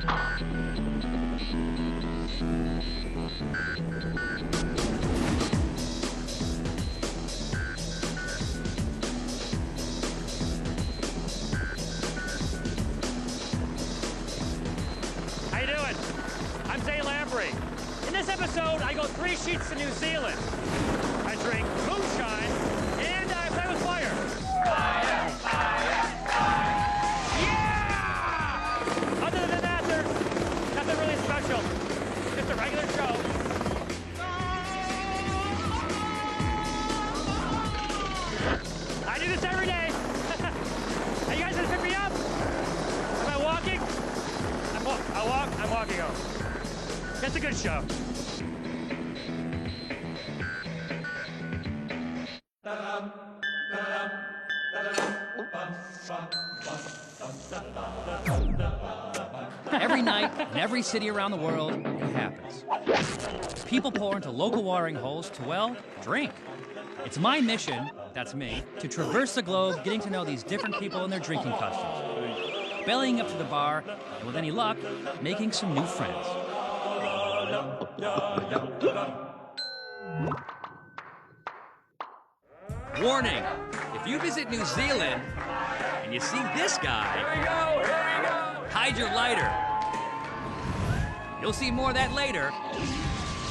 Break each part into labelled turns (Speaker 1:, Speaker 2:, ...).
Speaker 1: How you doing? I'm Zane Lamprey. In this episode, I go 3 sheets to New Zealand. I drink moonshine, and I play with fire. Fire, fire, fire! Yeah! Other than that, there's nothing really special. Just a regular show. I do this every day. Are you guys gonna pick me up? Am I walking? I'm walking home. That's a good show.
Speaker 2: Every night, in every city around the world, it happens. People pour into local watering holes to, well, drink. It's my mission, that's me, to traverse the globe, getting to know these different people and their drinking customs. Bellying up to the bar, and with any luck, making some new friends. Warning, if you visit New Zealand and you see this guy, here we go. Hide your lighter. You'll see more of that later.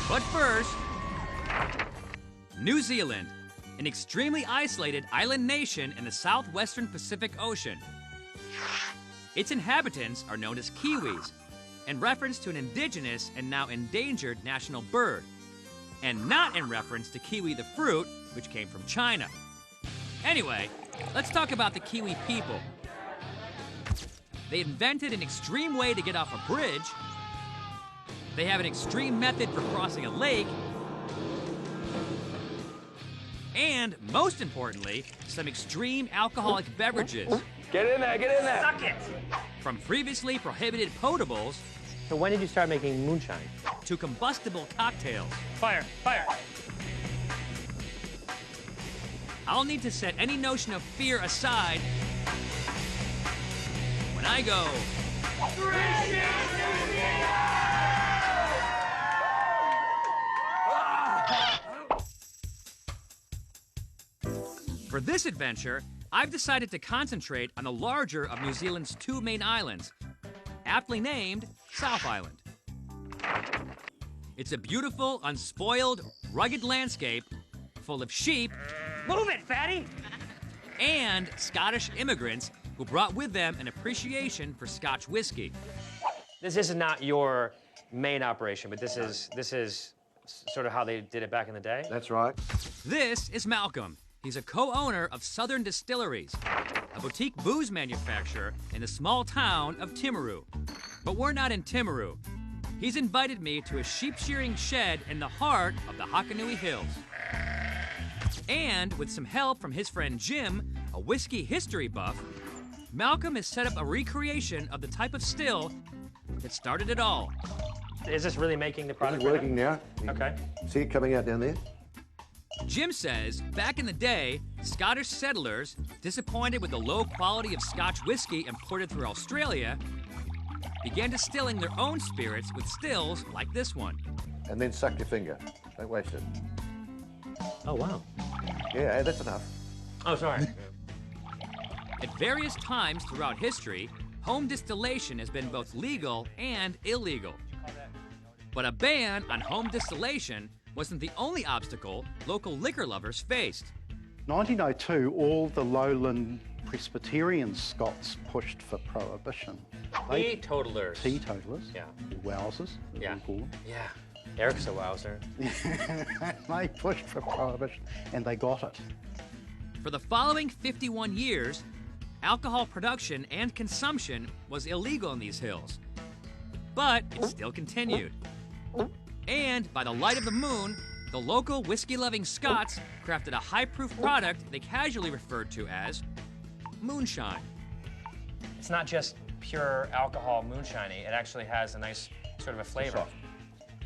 Speaker 2: But first, New Zealand, an extremely isolated island nation in the southwestern Pacific Ocean. Its inhabitants are known as Kiwis, in reference to an indigenous and now endangered national bird, and not in reference to kiwi the fruit, which came from China. Anyway, let's talk about the Kiwi people. They invented an extreme way to get off a bridge. They have an extreme method for crossing a lake. And, most importantly, some extreme alcoholic beverages.
Speaker 3: Get in there, get in there.
Speaker 1: Suck it!
Speaker 2: From previously prohibited potables
Speaker 3: So when did you start making moonshine?
Speaker 2: to combustible cocktails.
Speaker 1: Fire, fire.
Speaker 2: I'll need to set any notion of fear aside when I go. For this adventure, I've decided to concentrate on the larger of New Zealand's 2 main islands, aptly named South Island. It's a beautiful, unspoiled, rugged landscape full of sheep
Speaker 1: Move it, fatty!
Speaker 2: and Scottish immigrants who brought with them an appreciation for Scotch whiskey.
Speaker 3: This is not your main operation, but this is sort of how they did it back in the day?
Speaker 4: That's right.
Speaker 2: This is Malcolm. He's a co-owner of Southern Distilleries, a boutique booze manufacturer in the small town of Timaru. But we're not in Timaru. He's invited me to a sheep shearing shed in the heart of the Hakanui Hills. And with some help from his friend Jim, a whiskey history buff, Malcolm has set up a recreation of the type of still that started it all.
Speaker 3: Is this really making the product?
Speaker 4: It's working now.
Speaker 3: Okay.
Speaker 4: See it coming out down there?
Speaker 2: Jim says, back in the day, Scottish settlers, disappointed with the low quality of Scotch whiskey imported through Australia, began distilling their own spirits with stills like this one.
Speaker 4: And then suck your finger. Don't waste it.
Speaker 3: Oh, wow.
Speaker 4: Yeah, that's enough.
Speaker 3: Oh, sorry.
Speaker 2: At various times throughout history, home distillation has been both legal and illegal. But a ban on home distillation wasn't the only obstacle local liquor lovers faced.
Speaker 5: 1902, all the lowland Presbyterian Scots pushed for prohibition.
Speaker 3: Teetotalers.
Speaker 5: Teetotalers.
Speaker 3: Yeah.
Speaker 5: Wowsers, as
Speaker 3: Yeah.
Speaker 5: we call them.
Speaker 3: Yeah. Eric's a wowzer.
Speaker 5: They pushed for prohibition, and they got it.
Speaker 2: For the following 51 years, alcohol production and consumption was illegal in these hills. But it still continued. And by the light of the moon, the local whiskey-loving Scots crafted a high-proof product they casually referred to as moonshine.
Speaker 3: It's not just pure alcohol moonshiny. It actually has a nice sort of a flavor.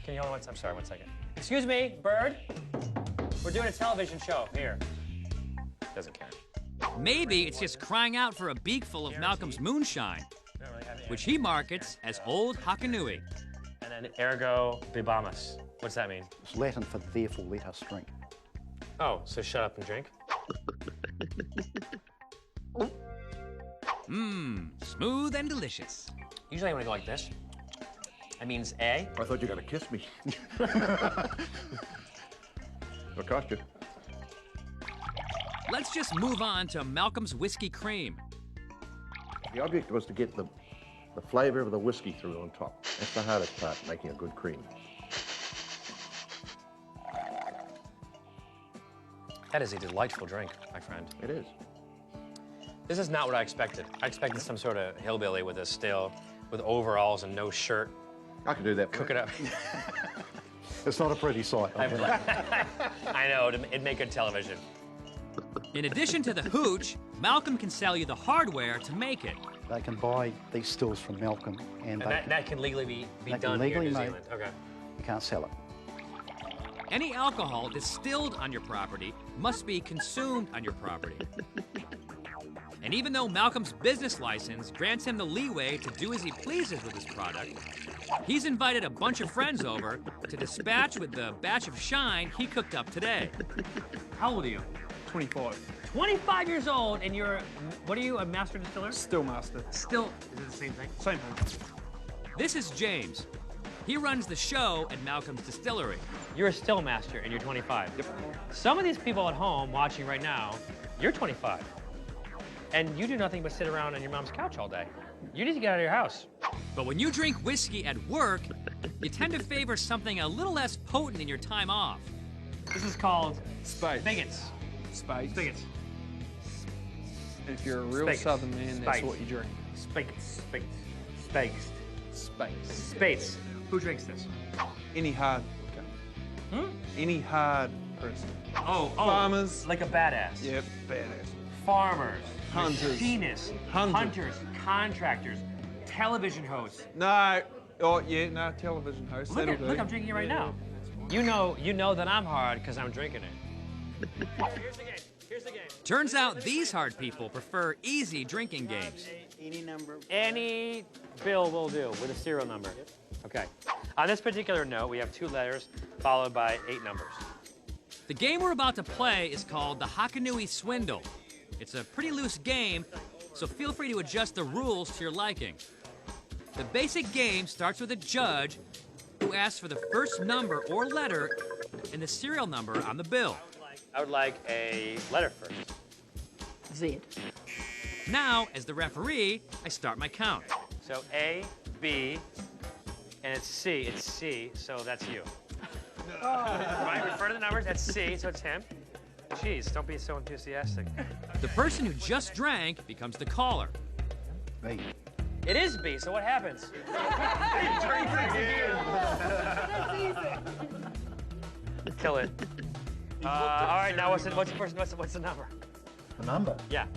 Speaker 3: Can you hold on? I'm sorry, 1 second. Excuse me, bird. We're doing a television show here. Doesn't care.
Speaker 2: Maybe it's just crying out for a beakful of Malcolm's moonshine. which he markets as Old Hakanui.
Speaker 3: And then ergo bibamus. What's that mean?
Speaker 5: It's Latin for therefore let us drink.
Speaker 3: Oh, so shut up and drink?
Speaker 2: Smooth and delicious.
Speaker 3: Usually when I go like this, that means A.
Speaker 4: I thought you were going to kiss me. It'll cost you.
Speaker 2: Let's just move on to Malcolm's Whiskey Cream.
Speaker 4: The object was to get the flavour of the whiskey through on top. That's the hardest part, making a good cream.
Speaker 3: That is a delightful drink, my friend.
Speaker 4: It is.
Speaker 3: This is not what I expected. I expected some sort of hillbilly with a still, with overalls and no shirt.
Speaker 4: I can do that.
Speaker 3: Cook it up.
Speaker 5: It's not a pretty sight.
Speaker 3: I know, it'd make good television.
Speaker 2: In addition to the hooch, Malcolm can sell you the hardware to make it.
Speaker 5: They can buy these stills from Malcolm, and
Speaker 3: That can legally be
Speaker 5: That can
Speaker 3: done here in
Speaker 5: legally
Speaker 3: New
Speaker 5: made.
Speaker 3: Zealand. Okay.
Speaker 5: you can't sell it.
Speaker 2: Any alcohol distilled on your property must be consumed on your property. And even though Malcolm's business license grants him the leeway to do as he pleases with his product, he's invited a bunch of friends over to dispatch with the batch of shine he cooked up today.
Speaker 3: How old are you?
Speaker 6: 25.
Speaker 3: 25 years old, and you're, what are you, a master distiller?
Speaker 6: Still master.
Speaker 3: Still, is it the same thing?
Speaker 6: Same thing.
Speaker 2: This is James. He runs the show at Malcolm's Distillery.
Speaker 3: You're a still master, and you're 25. Yep. Some of these people at home watching right now, you're 25. And you do nothing but sit around on your mom's couch all day. You need to get out of your house.
Speaker 2: But when you drink whiskey at work, you tend to favor something a little less potent in your time off.
Speaker 3: This is called
Speaker 6: Space.
Speaker 3: spigots.
Speaker 6: Space.
Speaker 3: Spigots.
Speaker 6: If you're a real
Speaker 3: Spigots.
Speaker 6: southern man, that's
Speaker 3: Spice.
Speaker 6: what you drink.
Speaker 3: Spigots. Spigots. Spigots.
Speaker 6: Space.
Speaker 3: Spates. Who drinks this?
Speaker 6: Any hard. Any hard person.
Speaker 3: Oh,
Speaker 6: Farmers.
Speaker 3: Like a badass.
Speaker 6: Yep, badass.
Speaker 3: Farmers.
Speaker 6: Hunters.
Speaker 3: Machinists.
Speaker 6: Hunters.
Speaker 3: Contractors. Television hosts.
Speaker 6: No. Oh, yeah, no, television host.
Speaker 3: Look,
Speaker 6: That'll do.
Speaker 3: look, I'm drinking it right now. You know that I'm hard because I'm drinking it. Here's the game. Here's the game.
Speaker 2: Turns out these hard people prefer easy drinking games.
Speaker 3: Any bill will do with a serial number. Okay. On this particular note, we have 2 letters followed by 8 numbers.
Speaker 2: The game we're about to play is called the Hakanui Swindle. It's a pretty loose game, so feel free to adjust the rules to your liking. The basic game starts with a judge who asks for the first number or letter in the serial number on the bill.
Speaker 3: I would like a letter first.
Speaker 7: Z.
Speaker 2: Now, as the referee, I start my count.
Speaker 3: So A, B, and it's C. It's C, so that's you. Right, refer to the numbers. That's C, so it's him. Jeez, don't be so enthusiastic.
Speaker 2: The person who just drank becomes the caller.
Speaker 5: Me.
Speaker 3: It is B, so what happens? Kill it. All right, now what's the number?
Speaker 5: The number?
Speaker 3: Yeah.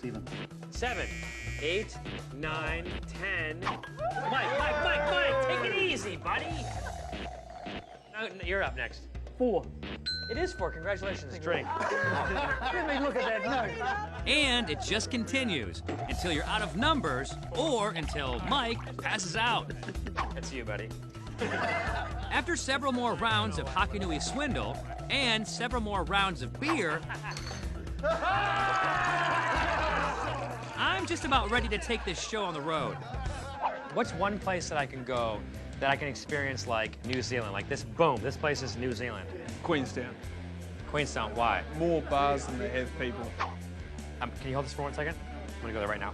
Speaker 5: 7.
Speaker 3: 7, 8, 9, 10. Mike, take it easy, buddy. No, you're up next.
Speaker 7: 4.
Speaker 3: It is 4. Congratulations. Drink.
Speaker 7: Let me look at that note.
Speaker 2: And it just continues until you're out of numbers or until Mike passes out.
Speaker 3: That's you, buddy.
Speaker 2: After several more rounds of Hakanui Swindle and several more rounds of beer, I'm just about ready to take this show on the road.
Speaker 3: What's one place that I can go that I can experience like New Zealand? Like this, boom, this place is New Zealand.
Speaker 6: Queenstown.
Speaker 3: Queenstown, why?
Speaker 6: More bars than they have people.
Speaker 3: Can you hold this for 1 second? I'm gonna go there right now.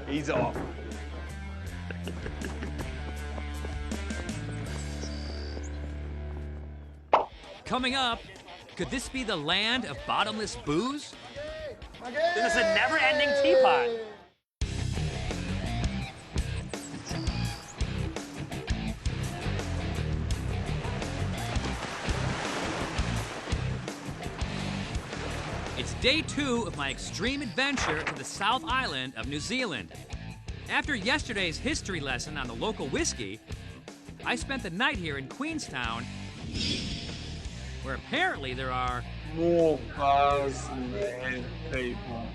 Speaker 6: He's off.
Speaker 2: Coming up, could this be the land of bottomless booze?
Speaker 3: This is a never-ending teapot.
Speaker 2: It's day 2 of my extreme adventure to the South Island of New Zealand. After yesterday's history lesson on the local whiskey, I spent the night here in Queenstown, where apparently there are
Speaker 6: More bars than they have people.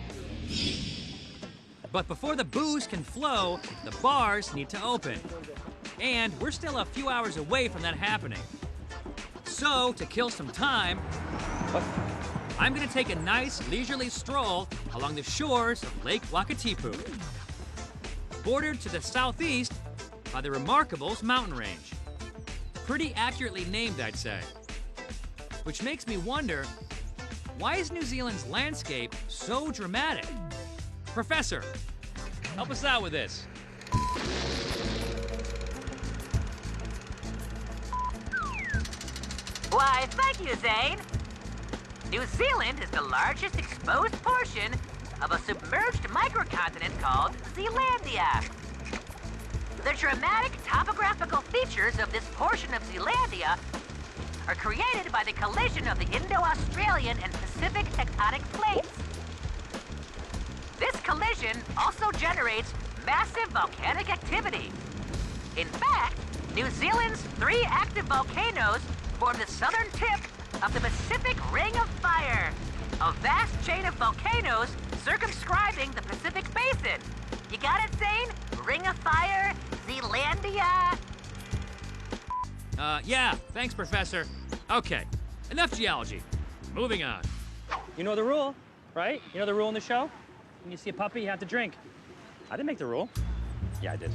Speaker 2: But before the booze can flow, the bars need to open. And we're still a few hours away from that happening. So, to kill some time, I'm gonna take a nice leisurely stroll along the shores of Lake Wakatipu, bordered to the southeast by the Remarkables mountain range. Pretty accurately named, I'd say. Which makes me wonder, why is New Zealand's landscape so dramatic? Professor, help us out with this.
Speaker 8: Why, thank you, Zane. New Zealand is the largest exposed portion of a submerged microcontinent called Zealandia. The dramatic topographical features of this portion of Zealandia are created by the collision of the Indo-Australian and Pacific tectonic plates. This collision also generates massive volcanic activity. In fact, New Zealand's 3 active volcanoes form the southern tip of the Pacific Ring of Fire, a vast chain of volcanoes circumscribing the Pacific Basin. You got it, Zane? Ring of Fire, Zealandia.
Speaker 2: Yeah, thanks, Professor. Okay, enough geology. Moving on.
Speaker 3: You know the rule, right? You know the rule in the show? When you see a puppy, you have to drink. I didn't make the rule. Yeah, I did.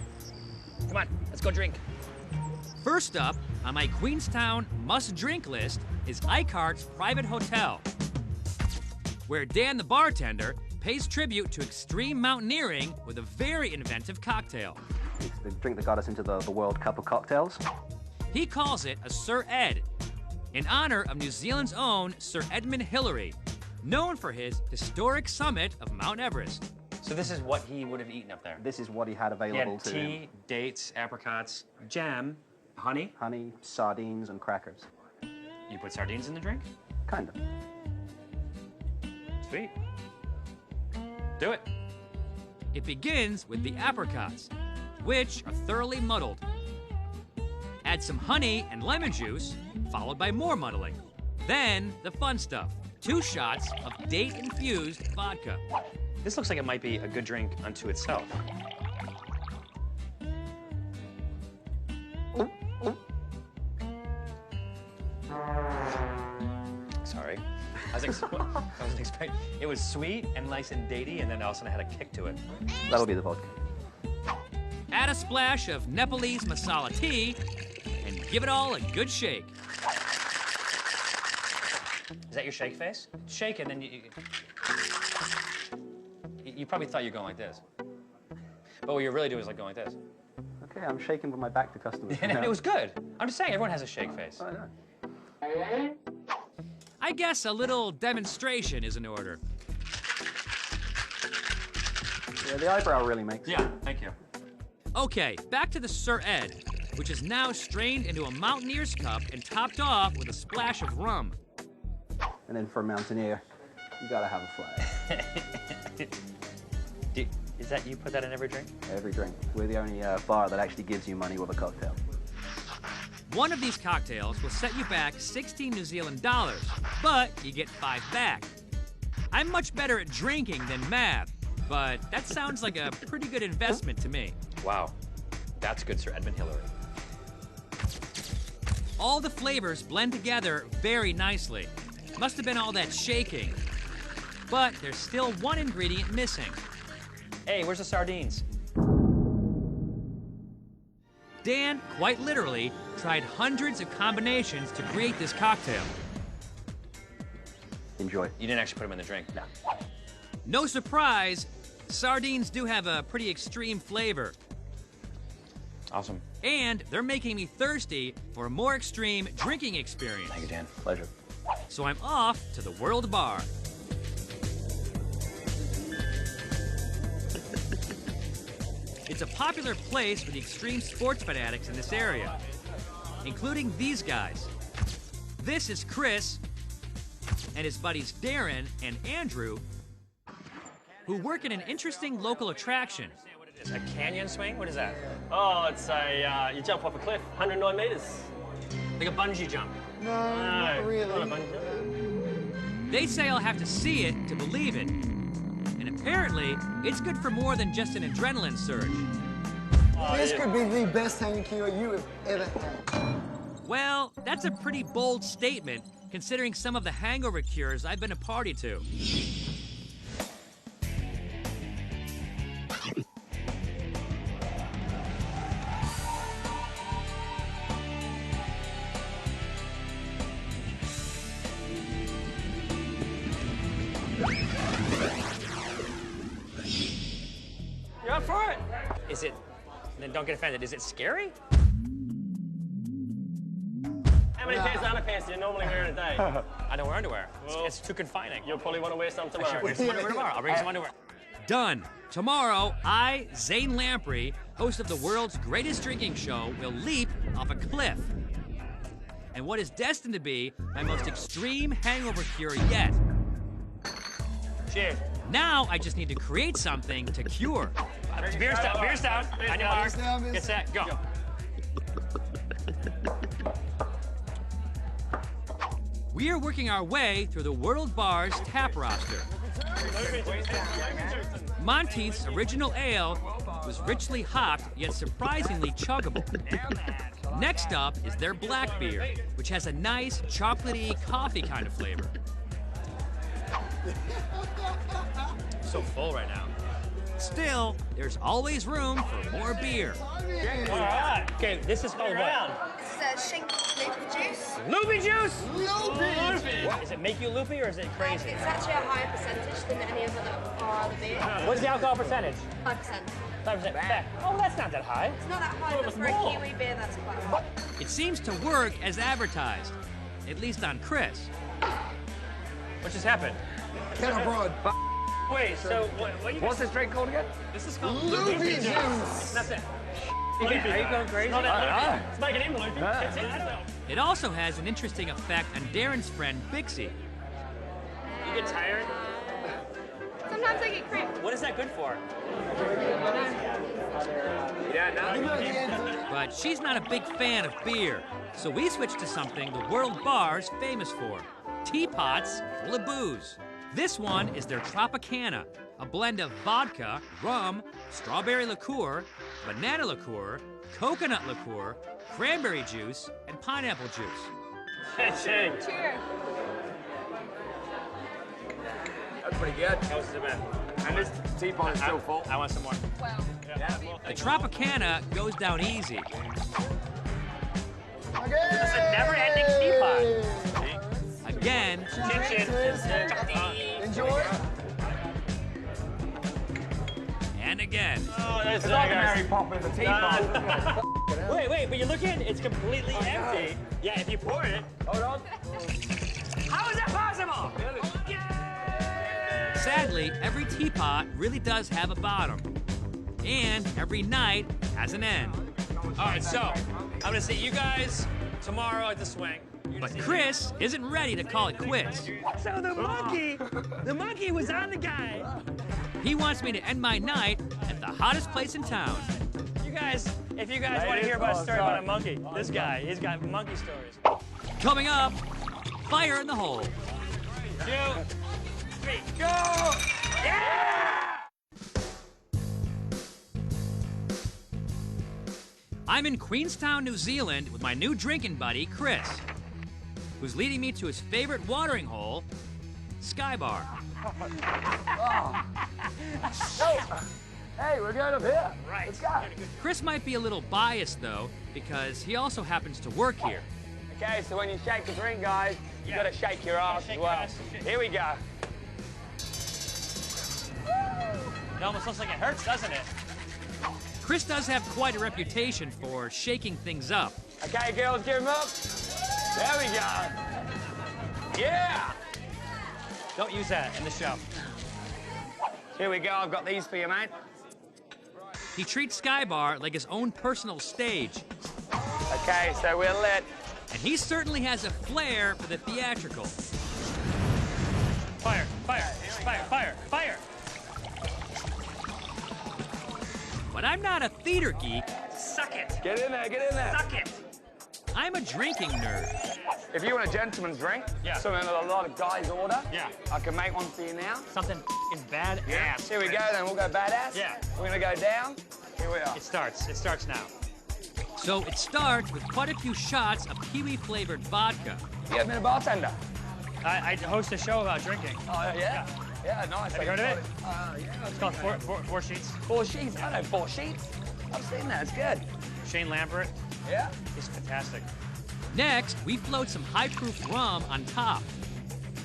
Speaker 3: Come on, let's go drink.
Speaker 2: First up on my Queenstown must-drink list is Eichhardt's Private Hotel, where Dan the bartender pays tribute to extreme mountaineering with a very inventive cocktail.
Speaker 9: It's the drink that got us into the World Cup of cocktails.
Speaker 2: He calls it a Sir Ed, in honor of New Zealand's own Sir Edmund Hillary, known for his historic summit of Mount Everest.
Speaker 3: So this is what he would have eaten up there.
Speaker 9: This is what he had
Speaker 3: He
Speaker 9: available
Speaker 3: had
Speaker 9: to
Speaker 3: tea,
Speaker 9: him.
Speaker 3: dates, apricots, jam, honey.
Speaker 9: Honey, sardines, and crackers.
Speaker 3: You put sardines in the drink?
Speaker 9: Kind of.
Speaker 3: Sweet. Do it.
Speaker 2: It begins with the apricots, which are thoroughly muddled. Add some honey and lemon juice, followed by more muddling. Then the fun stuff, 2 shots of date-infused vodka.
Speaker 3: This looks like it might be a good drink unto itself. Sorry. I wasn't expecting. It was sweet and nice and datey, and then all of a sudden I had a kick to it.
Speaker 9: That'll be the vodka.
Speaker 2: Add a splash of Nepalese masala tea, and give it all a good shake.
Speaker 3: Is that your shake face? Shake and then you probably thought you were going like this. But what you're really doing is like going like this.
Speaker 9: Okay, I'm shaking with my back to customers.
Speaker 3: And it was good. I'm just saying, everyone has a shake face.
Speaker 9: I know.
Speaker 2: I guess a little demonstration is in order.
Speaker 9: Yeah, the eyebrow really makes it.
Speaker 3: Yeah, thank you.
Speaker 2: Okay, back to the Sir Ed, which is now strained into a mountaineer's cup and topped off with a splash of rum.
Speaker 9: And then for a mountaineer, you gotta have a flag.
Speaker 3: Is that, you put that in every drink?
Speaker 9: Every drink. We're the only bar that actually gives you money with a cocktail.
Speaker 2: One of these cocktails will set you back 16 New Zealand dollars, but you get 5 back. I'm much better at drinking than math, but that sounds like a pretty good investment to me.
Speaker 3: Wow, that's good, Sir Edmund Hillary.
Speaker 2: All the flavors blend together very nicely. Must have been all that shaking. But there's still one ingredient missing.
Speaker 3: Hey, where's the sardines?
Speaker 2: Dan, quite literally, tried hundreds of combinations to create this cocktail.
Speaker 9: Enjoy.
Speaker 3: You didn't actually put them in the drink? No.
Speaker 2: No surprise, sardines do have a pretty extreme flavor.
Speaker 3: Awesome.
Speaker 2: And they're making me thirsty for a more extreme drinking experience.
Speaker 3: Thank you, Dan.
Speaker 9: Pleasure.
Speaker 2: So I'm off to the World Bar. It's a popular place for the extreme sports fanatics in this area, including these guys. This is Chris and his buddies Darren and Andrew, who work in an interesting local attraction.
Speaker 3: A canyon swing? What is that?
Speaker 10: Oh, it's a, you jump off a cliff, 109 meters.
Speaker 3: Like a bungee jump.
Speaker 10: No, not really. Not a bungee jump.
Speaker 2: They say I'll have to see it to believe it. And apparently, it's good for more than just an adrenaline surge.
Speaker 11: This could be the best hanging cure you have ever had.
Speaker 2: Well, that's a pretty bold statement, considering some of the hangover cures I've been a party to.
Speaker 3: You're up for it. Is it, then don't get offended, is it scary?
Speaker 10: How many pairs of underpants do you normally wear in a day?
Speaker 3: I don't wear underwear.
Speaker 10: Well,
Speaker 3: it's too confining.
Speaker 10: You'll probably want to wear some
Speaker 3: I should
Speaker 10: tomorrow.
Speaker 3: wear some underwear tomorrow. I'll bring some underwear.
Speaker 2: Done. Tomorrow, I, Zane Lamprey, host of the world's greatest drinking show, will leap off a cliff. And what is destined to be my most extreme hangover cure yet.
Speaker 3: Cheers.
Speaker 2: Now I just need to create something to cure.
Speaker 3: Beer's down, beer's down. On your mark. Get set, go.
Speaker 2: We are working our way through the World Bar's tap roster. Monteith's original ale was richly hopped, yet surprisingly chuggable. Next up is their black beer, which has a nice chocolatey coffee kind of flavor.
Speaker 3: So full right now.
Speaker 2: Still, there's always room for more beer.
Speaker 3: All right. Okay, this is called what?
Speaker 12: It's shake loopy juice.
Speaker 3: Loopy juice?
Speaker 12: Loopy!
Speaker 3: Does it make you loopy or is it crazy?
Speaker 12: It's actually a higher percentage than any of the other beer.
Speaker 3: What's the alcohol percentage?
Speaker 12: 5%.
Speaker 3: 5%. Oh, that's not that high.
Speaker 12: It's not that high, but for a Kiwi beer, that's quite high.
Speaker 2: It seems to work as advertised, at least on Chris.
Speaker 3: What just happened?
Speaker 11: Kettle broad.
Speaker 3: Wait, so what you
Speaker 6: What's this drink called again?
Speaker 3: This is called
Speaker 11: Loopy juice.
Speaker 3: That's it. Are you going crazy?
Speaker 10: It's making him loopy.
Speaker 2: It also has an interesting effect on Darren's friend Bixie.
Speaker 3: You get tired?
Speaker 12: Sometimes I get cramp.
Speaker 3: What is that good for?
Speaker 2: But she's not a big fan of beer, so we switched to something the World Bar's famous for: teapots full of booze. This one is their Tropicana, a blend of vodka, rum, strawberry liqueur, banana liqueur, coconut liqueur, cranberry juice, and pineapple juice.
Speaker 3: Cheers.
Speaker 12: Cheers.
Speaker 6: That's pretty good.
Speaker 3: How was it, man?
Speaker 6: And this teapot is still full.
Speaker 3: I want some more.
Speaker 12: Wow.
Speaker 2: The Tropicana goes down easy.
Speaker 3: It's a never-ending teapot.
Speaker 2: Again,
Speaker 11: Enjoy.
Speaker 2: and again.
Speaker 10: Oh, that's
Speaker 6: It's like Mary Poppins, the teapot.
Speaker 3: Wait, but you're looking, it's completely empty. Yeah, if you pour it.
Speaker 6: Hold on.
Speaker 3: How is that possible?
Speaker 2: Sadly, every teapot really does have a bottom. And every night has an end.
Speaker 3: All right, so I'm gonna see you guys tomorrow at the swing.
Speaker 2: But Chris isn't ready to call it quits.
Speaker 3: So the monkey was on the guy.
Speaker 2: He wants me to end my night at the hottest place in town.
Speaker 3: You guys, if you guys want to hear about a story about a monkey, this guy, he's got monkey stories.
Speaker 2: Coming up, fire in the hole.
Speaker 3: 2, 3, go! Yeah!
Speaker 2: I'm in Queenstown, New Zealand with my new drinking buddy, Chris, who's leading me to his favorite watering hole, Sky Bar.
Speaker 6: Hey, we're going up here.
Speaker 3: Right.
Speaker 6: Let's go.
Speaker 2: Chris might be a little biased, though, because he also happens to work here.
Speaker 6: Okay, so when you shake the drink, guys, you gotta shake your ass as well. Here we go.
Speaker 3: It almost looks like it hurts, doesn't it?
Speaker 2: Chris does have quite a reputation for shaking things up.
Speaker 6: Okay, girls, give them up. There we go. Yeah.
Speaker 3: Don't use that in the show.
Speaker 6: Here we go. I've got these for you, mate.
Speaker 2: He treats Sky Bar like his own personal stage.
Speaker 6: Okay, so we're lit.
Speaker 2: And he certainly has a flair for the theatrical.
Speaker 3: Fire, fire, fire, fire, fire.
Speaker 2: But I'm not a theater geek.
Speaker 3: Suck it.
Speaker 6: Get in there, get in there.
Speaker 3: Suck it.
Speaker 2: I'm a drinking nerd.
Speaker 6: If you want a gentleman's drink, something that a lot of guys order, I can make one for you now.
Speaker 3: Something is badass.
Speaker 6: Yeah. Here we go, then we'll go badass.
Speaker 3: Yeah.
Speaker 6: We're gonna go down. Here we are.
Speaker 3: It starts now.
Speaker 2: So it starts with quite a few shots of Kiwi-flavored vodka.
Speaker 6: You ever been a bartender?
Speaker 3: I host a show about drinking.
Speaker 6: Oh, yeah? Yeah, nice.
Speaker 3: Have you heard of it?
Speaker 6: Yeah.
Speaker 3: It's called Four Sheets.
Speaker 6: 4 Sheets? I know 4 Sheets. I've seen that, it's good.
Speaker 3: Zane Lamprey.
Speaker 6: Yeah?
Speaker 3: He's fantastic.
Speaker 2: Next, we float some high-proof rum on top.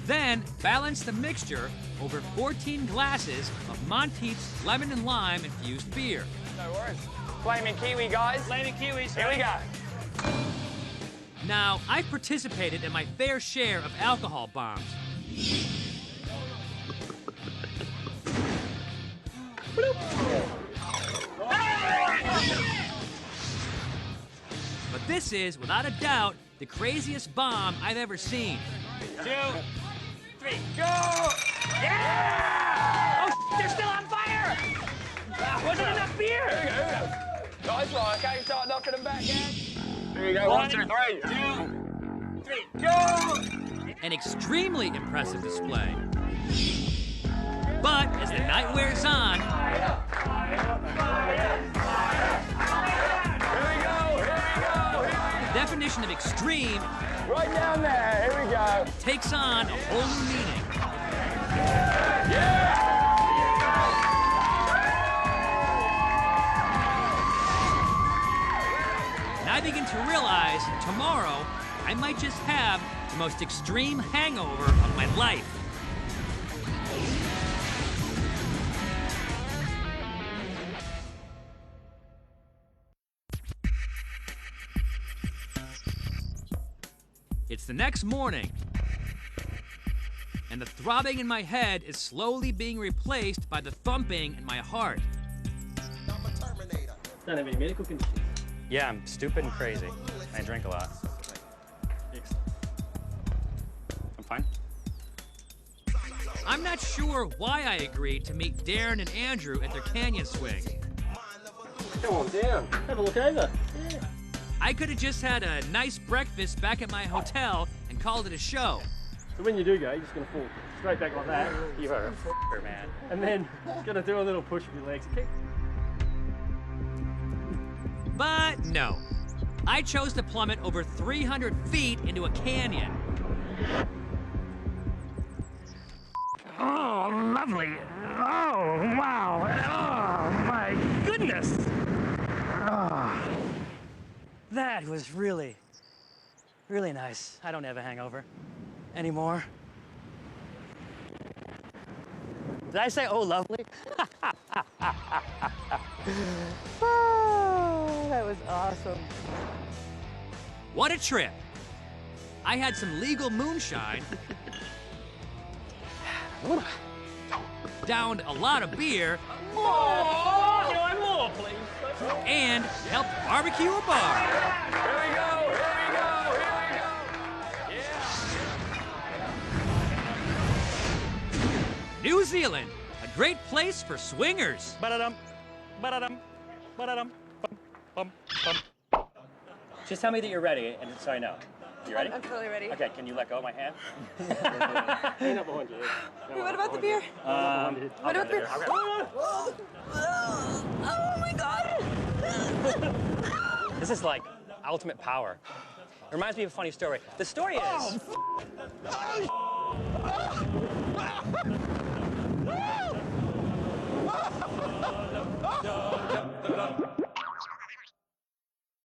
Speaker 2: Then, balance the mixture over 14 glasses of Monteith's lemon and lime infused beer.
Speaker 6: No worries. Flaming Kiwi, guys.
Speaker 3: Flaming Kiwis.
Speaker 6: Here we go.
Speaker 2: Now, I've participated in my fair share of alcohol bombs. But this is, without a doubt, the craziest bomb I've ever seen.
Speaker 3: 2, 3,
Speaker 6: go! Yeah!
Speaker 3: Oh, they're still on fire! Wasn't enough beer!
Speaker 6: Here we go, here we go. Nice one, okay, start knocking them back, guys. Here we go, 1, 2, 3.
Speaker 3: 2, 3,
Speaker 6: go!
Speaker 2: An extremely impressive display. But as the night wears on, the definition of extreme
Speaker 6: right down there, here we go.
Speaker 2: Takes on a whole new meaning.
Speaker 6: Yeah!
Speaker 2: And I begin to realize tomorrow I might just have the most extreme hangover of my life. It's the next morning, and the throbbing in my head is slowly being replaced by the thumping in my heart.
Speaker 10: Don't have any medical conditions.
Speaker 3: Yeah, I'm stupid and crazy. I drink a lot. I'm fine.
Speaker 2: I'm not sure why I agreed to meet Darren and Andrew at their canyon swing.
Speaker 10: Come on down. Have a look over. Yeah.
Speaker 2: I could have just had a nice breakfast back at my hotel and called it a show.
Speaker 10: So when you do go, you're just going to fall straight back like that.
Speaker 3: You are a f***er, man.
Speaker 10: And then going to do a little push with your legs. Okay.
Speaker 2: But no. I chose to plummet over 300 feet into a canyon.
Speaker 1: Oh, lovely. Oh, wow. Oh, my goodness. Oh, that was really, really nice. I don't have a hangover anymore. Did I say, oh, lovely? Oh, that was awesome.
Speaker 2: What a trip. I had some legal moonshine, downed a lot of beer,
Speaker 10: Oh, you want more, please?
Speaker 2: and helped barbecue a bar.
Speaker 6: Here we go, here we go, here we go. Yeah.
Speaker 2: New Zealand, a great place for swingers.
Speaker 3: Ba-da-dum, ba-da-dum, ba-da-dum, bum, bum, bum. Just tell me that you're ready, and so I know. You ready?
Speaker 12: I'm totally ready.
Speaker 3: Okay, can you let go of my hand?
Speaker 10: Hand up behind you.
Speaker 12: Wait, what about the beer?
Speaker 3: What
Speaker 12: about the beer? Oh my god!
Speaker 3: This is like ultimate power. It reminds me of a funny story. The story is...